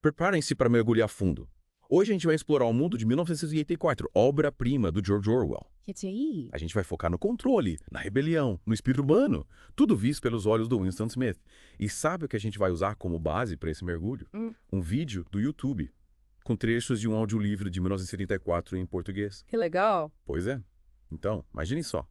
Preparem-se para mergulhar fundo. Hoje a gente vai explorar o mundo de 1984, obra-prima do George Orwell. E aí? A gente vai focar no controle, na rebelião, no espírito humano, tudo visto pelos olhos do Winston Smith. E sabe o que a gente vai usar como base para esse mergulho? Um vídeo do YouTube, com trechos de um audiolivro de 1974 em português. Que legal. Pois é. Então, imaginem só.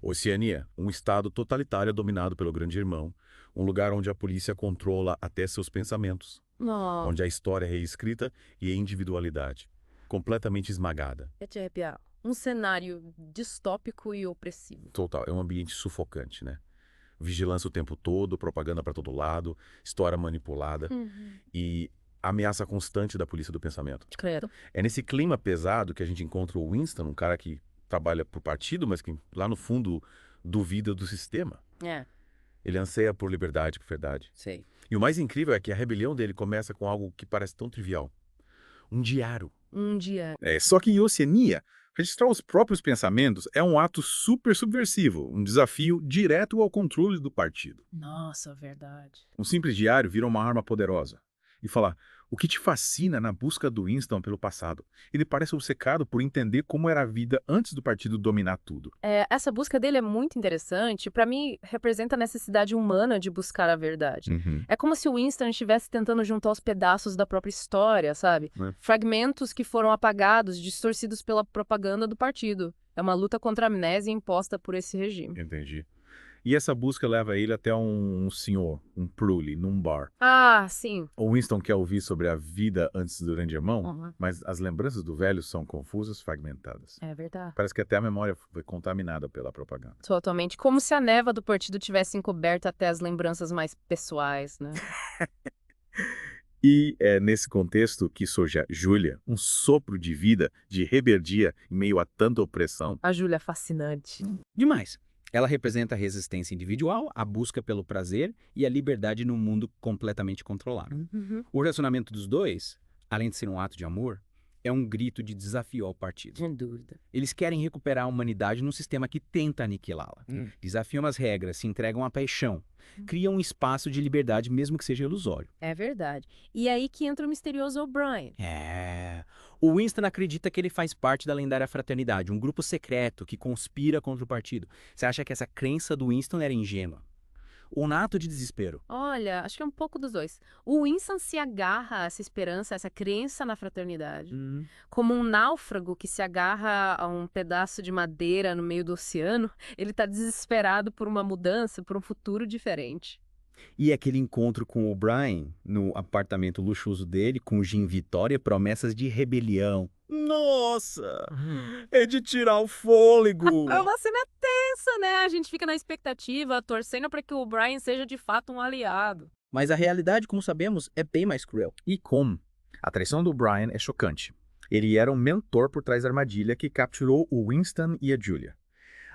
Oceania, um estado totalitário dominado pelo Grande Irmão, um lugar onde a polícia controla até seus pensamentos, Nossa, onde a história é reescrita e a individualidade completamente esmagada. é de arrepiar. Um cenário distópico e opressivo. Total, é um ambiente sufocante, né? Vigilância o tempo todo, propaganda para todo lado, história manipulada e ameaça constante da polícia do pensamento. Credo. É nesse clima pesado que a gente encontra o Winston, um cara que trabalha por partido, mas que lá no fundo duvida do sistema. É, Ele anseia por liberdade, por verdade. sei. E o mais incrível é que a rebelião dele começa com algo que parece tão trivial. Um diário. Um dia. Só que em Oceania, registrar os próprios pensamentos é um ato super subversivo, um desafio direto ao controle do partido. Nossa, verdade. Um simples diário vira uma arma poderosa. E falar, o que te fascina na busca do Winston pelo passado? Ele parece obcecado por entender como era a vida antes do partido dominar tudo. Essa busca dele é muito interessante. Pra mim, representa a necessidade humana de buscar a verdade. É como se o Winston estivesse tentando juntar os pedaços da própria história, sabe? É. Fragmentos que foram apagados, distorcidos pela propaganda do partido. É uma luta contra a amnésia imposta por esse regime. Entendi. E essa busca leva ele até um senhor, um prule, num bar. Ah, sim. O Winston quer ouvir sobre a vida antes do Grande Irmão, Uhum. mas as lembranças do velho são confusas, fragmentadas. É verdade. Parece que até a memória foi contaminada pela propaganda. Totalmente. Como se a névoa do partido tivesse encoberto até as lembranças mais pessoais, né? E é nesse contexto que surge a Júlia, um sopro de vida, de rebeldia em meio a tanta opressão. A Júlia é fascinante. Demais. Ela representa a resistência individual, a busca pelo prazer e a liberdade num mundo completamente controlado. O relacionamento dos dois, além de ser um ato de amor, é um grito de desafio ao partido. Sem dúvida. Eles querem recuperar a humanidade num sistema que tenta aniquilá-la. Desafiam as regras, se entregam à paixão, criam um espaço de liberdade mesmo que seja ilusório. É verdade. E aí que entra o misterioso O'Brien. O Winston acredita que ele faz parte da lendária fraternidade, um grupo secreto que conspira contra o partido. Você acha que essa crença do Winston era ingênua? Ou um ato de desespero? Olha, acho que é um pouco dos dois. O Winston se agarra a essa esperança, a essa crença na fraternidade, como um náufrago que se agarra a um pedaço de madeira no meio do oceano. Ele está desesperado por uma mudança, por um futuro diferente. E aquele encontro com o Brian, no apartamento luxuoso dele, com o Jim Vitória, promessas de rebelião. Nossa! É de tirar o fôlego! É uma cena tensa, né? A gente fica na expectativa, torcendo para que o Brian seja de fato um aliado. Mas a realidade, como sabemos, é bem mais cruel. E como? A traição do Brian é chocante. Ele era um mentor por trás da armadilha que capturou o Winston e a Julia.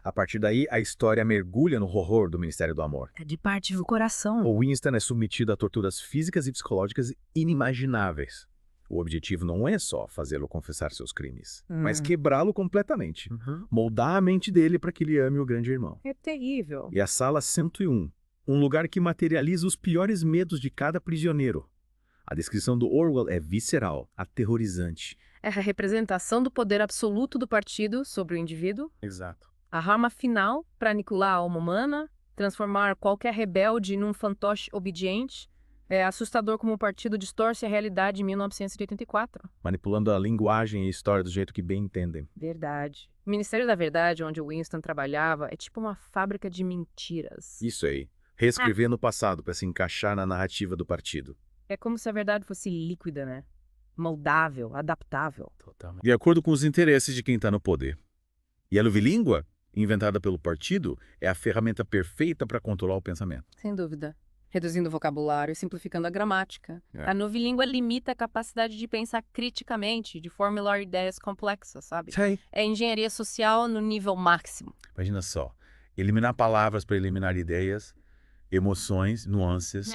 A partir daí, a história mergulha no horror do Ministério do Amor. É de parte do coração. O Winston é submetido a torturas físicas e psicológicas inimagináveis. O objetivo não é só fazê-lo confessar seus crimes, mas quebrá-lo completamente. Moldar a mente dele para que ele ame o Grande Irmão. É terrível. E a Sala 101, um lugar que materializa os piores medos de cada prisioneiro. A descrição do Orwell é visceral, aterrorizante. É a representação do poder absoluto do partido sobre o indivíduo. Exato. A arma final para aniquilar a alma humana, transformar qualquer rebelde num fantoche obediente. É assustador como o partido distorce a realidade em 1984. Manipulando a linguagem e a história do jeito que bem entendem. Verdade. O Ministério da Verdade, onde o Winston trabalhava, é tipo uma fábrica de mentiras. Isso aí. Reescrever no passado para se encaixar na narrativa do partido. É como se a verdade fosse líquida, né? Moldável, adaptável. De acordo com os interesses de quem está no poder. E a Novilíngua, inventada pelo partido, é a ferramenta perfeita para controlar o pensamento. Sem dúvida. Reduzindo o vocabulário e simplificando a gramática. É. A novilíngua limita a capacidade de pensar criticamente, de formular ideias complexas, sabe? Sei. É engenharia social no nível máximo. Imagina só. Eliminar palavras para eliminar ideias, emoções, nuances.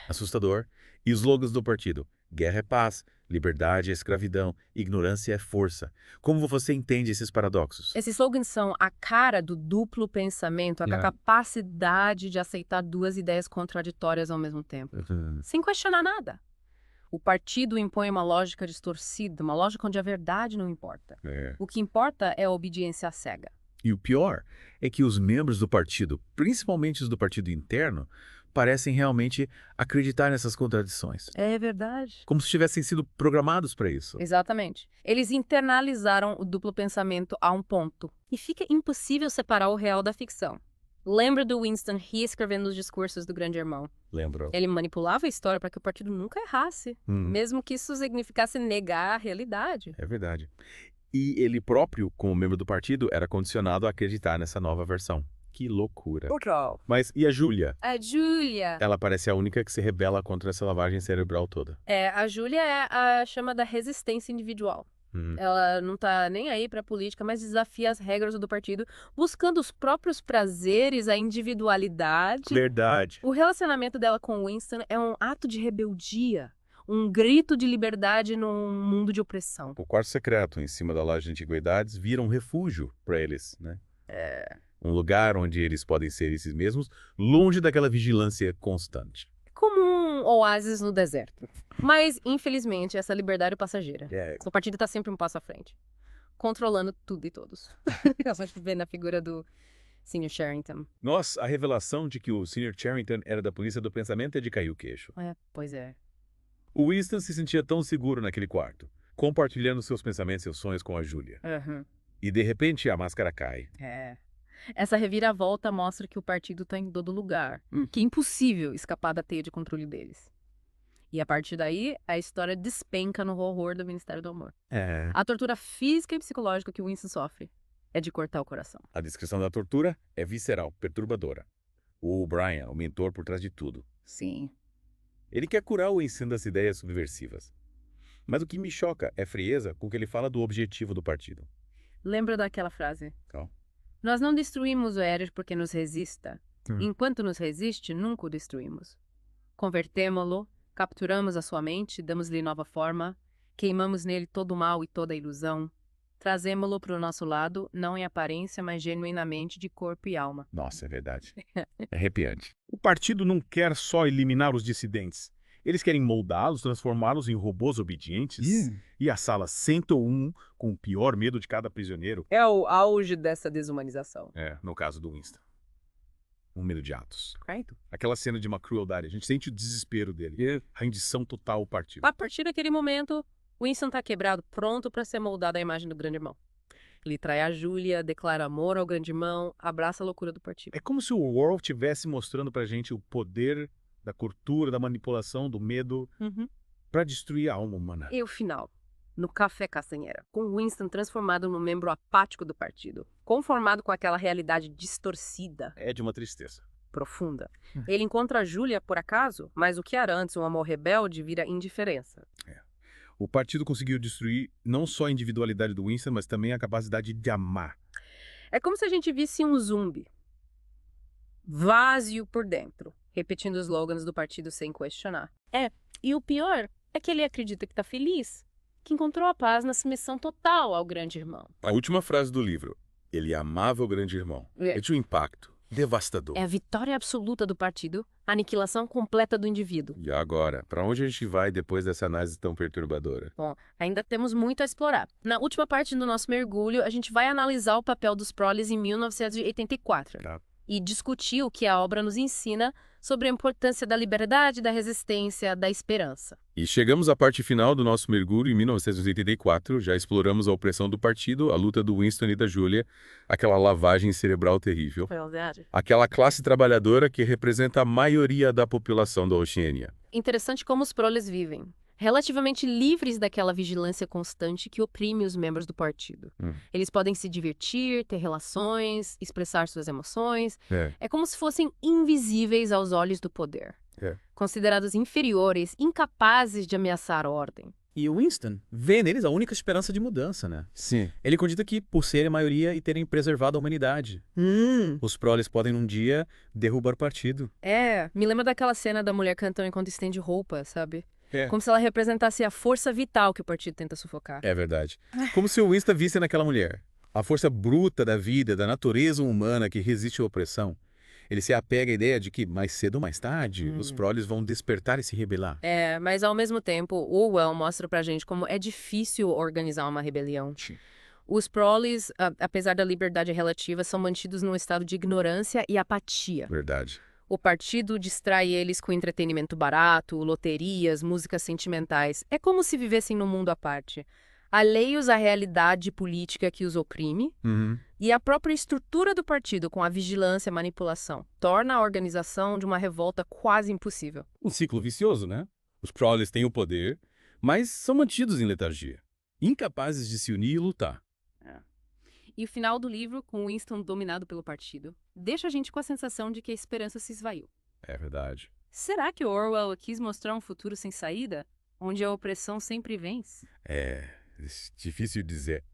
Assustador. E os slogans do partido. Guerra é paz, liberdade é escravidão, ignorância é força. Como você entende esses paradoxos? Esses slogans são a cara do duplo pensamento, a capacidade de aceitar duas ideias contraditórias ao mesmo tempo, sem questionar nada. O partido impõe uma lógica distorcida, uma lógica onde a verdade não importa. O que importa é a obediência cega. E o pior é que os membros do partido, principalmente os do partido interno, parecem realmente acreditar nessas contradições. É verdade. Como se tivessem sido programados para isso. Exatamente. Eles internalizaram o duplo pensamento a um ponto. E fica impossível separar o real da ficção. Lembra do Winston reescrevendo os discursos do Grande Irmão? Lembro. Ele manipulava a história para que o partido nunca errasse, mesmo que isso significasse negar a realidade. É verdade. E ele próprio, como membro do partido, era condicionado a acreditar nessa nova versão. Que loucura. Total. Mas e a Júlia? A Júlia. Ela parece a única que se rebela contra essa lavagem cerebral toda. A Júlia é a chama da resistência individual. Ela não tá nem aí pra política, mas desafia as regras do partido, buscando os próprios prazeres, a individualidade. Verdade. O relacionamento dela com Winston é um ato de rebeldia, um grito de liberdade num mundo de opressão. O quarto secreto, em cima da loja de antiguidades, vira um refúgio para eles, né? Um lugar onde eles podem ser esses mesmos, longe daquela vigilância constante. Como um oásis no deserto. Mas, infelizmente, essa liberdade é passageira. O partido está sempre um passo à frente, controlando tudo e todos. A gente vê na figura do Sr. Charrington. Nossa, a revelação de que o Sr. Charrington era da polícia do pensamento é de cair o queixo. Pois é. O Winston se sentia tão seguro naquele quarto, compartilhando seus pensamentos e seus sonhos com a Júlia. E, de repente, a máscara cai. Essa reviravolta mostra que o partido está em todo lugar, que é impossível escapar da teia de controle deles. E a partir daí, a história despenca no horror do Ministério do Amor. A tortura física e psicológica que o Winston sofre é de cortar o coração. A descrição da tortura é visceral, perturbadora. O Brian, o mentor por trás de tudo. Sim. Ele quer curar o Winston das ideias subversivas. Mas o que me choca é a frieza com que ele fala do objetivo do partido. Lembra daquela frase? Qual? Nós não destruímos o Eres porque nos resista. Enquanto nos resiste, nunca o destruímos. Convertemo-lo, capturamos a sua mente, damos-lhe nova forma, queimamos nele todo o mal e toda a ilusão, trazemo-lo para o nosso lado, não em aparência, mas genuinamente de corpo e alma. Nossa, é verdade. É arrepiante. O partido não quer só eliminar os dissidentes. Eles querem moldá-los, transformá-los em robôs obedientes. E a sala 101, com o pior medo de cada prisioneiro. É o auge dessa desumanização. No caso do Winston. Um medo de atos. Correto. Aquela cena de uma crueldade. A gente sente o desespero dele. A rendição total ao partido. A partir daquele momento, Winston tá quebrado, pronto para ser moldado à imagem do Grande Irmão. Ele trai a Júlia, declara amor ao Grande Irmão, abraça a loucura do partido. É como se o Worf estivesse mostrando pra gente o poder da cultura, da manipulação, do medo, pra destruir a alma humana. E o final, no Café Castanheira, com Winston transformado num membro apático do partido, conformado com aquela realidade distorcida. É de uma tristeza. Profunda. Ele encontra a Júlia, por acaso, mas o que era antes um amor rebelde vira indiferença. O partido conseguiu destruir não só a individualidade do Winston, mas também a capacidade de amar. É como se a gente visse um zumbi. Vazio por dentro, repetindo os slogans do partido sem questionar. E o pior é que ele acredita que tá feliz, que encontrou a paz na submissão total ao Grande Irmão. A última frase do livro. Ele amava o Grande Irmão. É de um impacto devastador. É a vitória absoluta do partido, a aniquilação completa do indivíduo. E agora, para onde a gente vai depois dessa análise tão perturbadora? Bom, ainda temos muito a explorar. Na última parte do nosso mergulho, a gente vai analisar o papel dos proles em 1984. E discutir o que a obra nos ensina sobre a importância da liberdade, da resistência, da esperança. E chegamos à parte final do nosso mergulho em 1984, já exploramos a opressão do partido, a luta do Winston e da Júlia, aquela lavagem cerebral terrível, aquela classe trabalhadora que representa a maioria da população da Oceania. Interessante como os proles vivem, relativamente livres daquela vigilância constante que oprime os membros do partido. Eles podem se divertir, ter relações, expressar suas emoções. É como se fossem invisíveis aos olhos do poder. Considerados inferiores, incapazes de ameaçar a ordem. E o Winston vê neles a única esperança de mudança, né? Sim. Ele acredita que, por serem a maioria e terem preservado a humanidade, os proles podem um dia derrubar o partido. Me lembra daquela cena da mulher cantando enquanto estende roupa, sabe? Como se ela representasse a força vital que o partido tenta sufocar. É verdade. Como se o Winston visse naquela mulher a força bruta da vida, da natureza humana que resiste à opressão. Ele se apega à ideia de que, mais cedo ou mais tarde, os proles vão despertar e se rebelar. Mas ao mesmo tempo, Orwell mostra pra gente como é difícil organizar uma rebelião. Os proles, apesar da liberdade relativa, são mantidos num estado de ignorância e apatia. Verdade. O partido distrai eles com entretenimento barato, loterias, músicas sentimentais. É como se vivessem num mundo à parte, alheios à realidade política que os oprime, e a própria estrutura do partido, com a vigilância e a manipulação, torna a organização de uma revolta quase impossível. Um ciclo vicioso, né? Os proles têm o poder, mas são mantidos em letargia, incapazes de se unir e lutar. E o final do livro, com Winston dominado pelo partido, deixa a gente com a sensação de que a esperança se esvaiu. É verdade. Será que Orwell quis mostrar um futuro sem saída, onde a opressão sempre vence? É difícil dizer.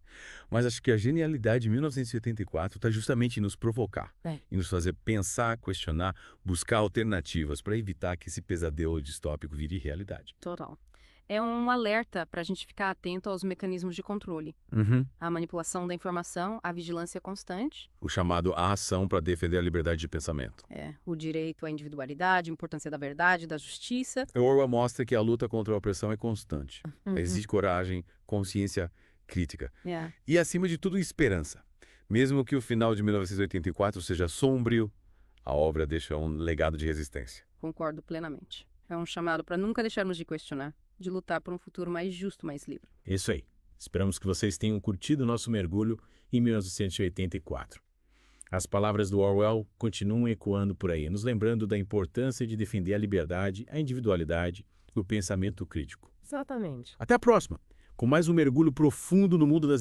Mas acho que a genialidade de 1984 está justamente em nos provocar, em nos fazer pensar, questionar, buscar alternativas para evitar que esse pesadelo distópico vire realidade. Total. É um alerta para a gente ficar atento aos mecanismos de controle. A manipulação da informação, a vigilância constante. O chamado à ação para defender a liberdade de pensamento. O direito à individualidade, a importância da verdade, da justiça. Orwell mostra que a luta contra a opressão é constante. Exige coragem, consciência crítica. E, acima de tudo, esperança. Mesmo que o final de 1984 seja sombrio, a obra deixa um legado de resistência. Concordo plenamente. É um chamado para nunca deixarmos de questionar, de lutar por um futuro mais justo, mais livre. Isso aí. Esperamos que vocês tenham curtido o nosso mergulho em 1984. As palavras do Orwell continuam ecoando por aí, nos lembrando da importância de defender a liberdade, a individualidade e o pensamento crítico. Exatamente. Até a próxima, com mais um mergulho profundo no mundo das